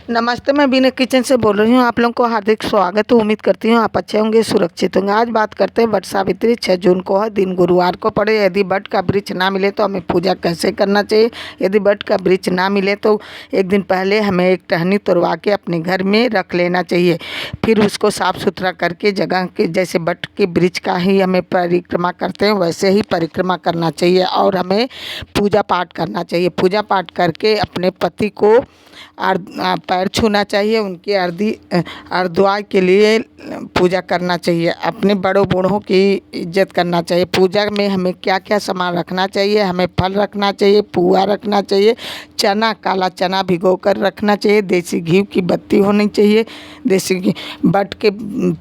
नमस्ते, मैं बीना किचन से बोल रही हूँ। आप लोगों को हार्दिक स्वागत है। उम्मीद करती हूँ आप अच्छे होंगे, सुरक्षित होंगे। आज बात करते हैं वट सावित्री। 6 जून को है, दिन गुरुवार को पड़े। यदि वट का वृक्ष ना मिले तो हमें पूजा कैसे करना चाहिए। यदि वट का वृक्ष ना मिले तो एक दिन पहले हमें एक टहनी तोड़वा के अपने घर में रख लेना चाहिए। फिर उसको साफ़ सुथरा करके जगह के जैसे वट के वृक्ष का ही हमें परिक्रमा करते हैं वैसे ही परिक्रमा करना चाहिए और हमें पूजा पाठ करना चाहिए। पूजा पाठ करके अपने पति को पैर छूना चाहिए, उनकी अर्धवाय के लिए पूजा करना चाहिए। अपने बड़ों बूढ़ों की इज्जत करना चाहिए। पूजा में हमें क्या क्या सामान रखना चाहिए। हमें फल रखना चाहिए, पुआ रखना चाहिए, चना, काला चना भिगो कर रखना चाहिए। देसी घी की बत्ती होनी चाहिए। देसी घी बट के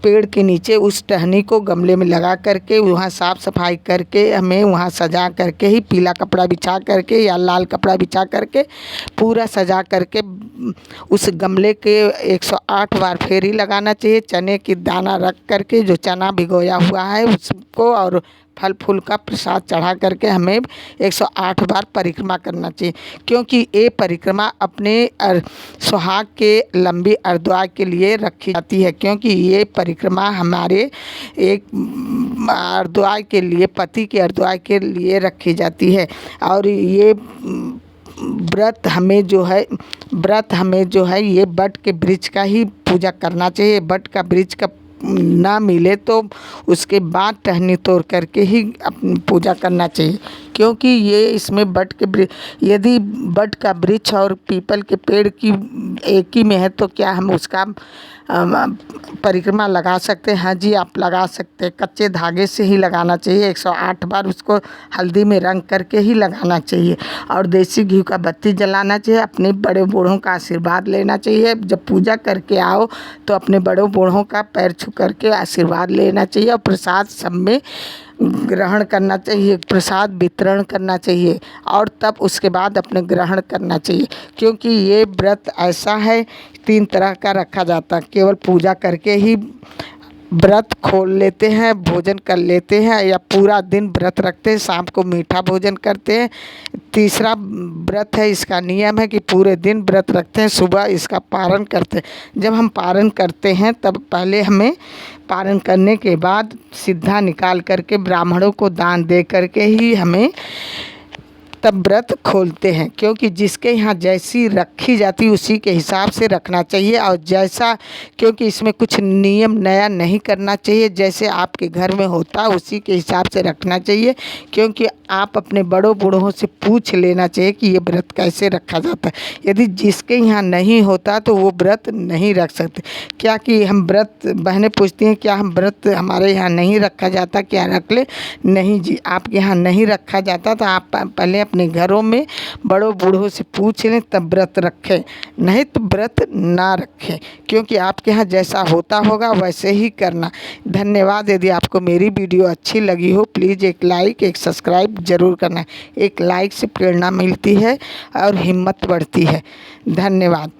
पेड़ के नीचे उस टहनी को गमले में लगा करके वहाँ साफ़ सफाई करके हमें वहाँ सजा करके ही पीला कपड़ा बिछा करके या लाल कपड़ा बिछा करके पूरा सजा करके उस गमले के 108 बार फेरी लगाना चाहिए। चने की दाना रख करके जो चना भिगोया हुआ है उसको और फल फूल का प्रसाद चढ़ा करके हमें 108 बार परिक्रमा करना चाहिए, क्योंकि ये परिक्रमा अपने सुहाग के लंबी अर्धवाय के लिए रखी जाती है। क्योंकि ये परिक्रमा हमारे एक अर्धवाय के लिए, पति के अर्धवाय के लिए रखी जाती है। और ये व्रत हमें जो है ये वट के वृक्ष का ही पूजा करना चाहिए। वट का वृक्ष का ना मिले तो उसके बाद टहनी तोड़ करके ही पूजा करना चाहिए, क्योंकि ये इसमें यदि वट का वृक्ष और पीपल के पेड़ की एक ही में है तो क्या हम उसका परिक्रमा लगा सकते हैं? हाँ जी, आप लगा सकते हैं। कच्चे धागे से ही लगाना चाहिए। 108 बार उसको हल्दी में रंग करके ही लगाना चाहिए और देसी घी का बत्ती जलाना चाहिए। अपने बड़े बूढ़ों का आशीर्वाद लेना चाहिए। जब पूजा करके आओ तो अपने बड़ों बूढ़ों का पैर छू करके आशीर्वाद लेना चाहिए और प्रसाद सब में ग्रहण करना चाहिए, प्रसाद वितरण करना चाहिए और तब उसके बाद अपने ग्रहण करना चाहिए। क्योंकि ये व्रत ऐसा है 3 तरह का रखा जाता है। केवल पूजा करके ही व्रत खोल लेते हैं, भोजन कर लेते हैं या पूरा दिन व्रत रखते हैं, शाम को मीठा भोजन करते हैं। तीसरा व्रत है, इसका नियम है कि पूरे दिन व्रत रखते हैं, सुबह इसका पारण करते हैं। जब हम पारण करते हैं तब पहले हमें पारण करने के बाद सिद्धा निकाल करके ब्राह्मणों को दान दे करके ही हमें तब व्रत खोलते हैं। क्योंकि जिसके यहाँ जैसी रखी जाती उसी के हिसाब से रखना चाहिए और जैसा, क्योंकि इसमें कुछ नियम नया नहीं करना चाहिए। जैसे आपके घर में होता उसी के हिसाब से रखना चाहिए। क्योंकि आप अपने बड़ों बूढ़ों से पूछ लेना चाहिए कि ये व्रत कैसे रखा जाता है। यदि जिसके यहाँ नहीं होता तो वो व्रत नहीं रख सकते। क्या कि हम व्रत, बहनें पूछती हैं क्या हम व्रत हमारे यहाँ नहीं रखा जाता, क्या रख ले? नहीं जी, आपके यहाँ नहीं रखा जाता तो आप पहले अपने घरों में बड़ों बूढ़ों से पूछ लें तब व्रत रखें, नहीं तो व्रत ना रखें। क्योंकि आपके यहाँ जैसा होता होगा वैसे ही करना। धन्यवाद। यदि आपको मेरी वीडियो अच्छी लगी हो प्लीज़ एक लाइक, एक सब्सक्राइब ज़रूर करना। एक लाइक से प्रेरणा मिलती है और हिम्मत बढ़ती है। धन्यवाद।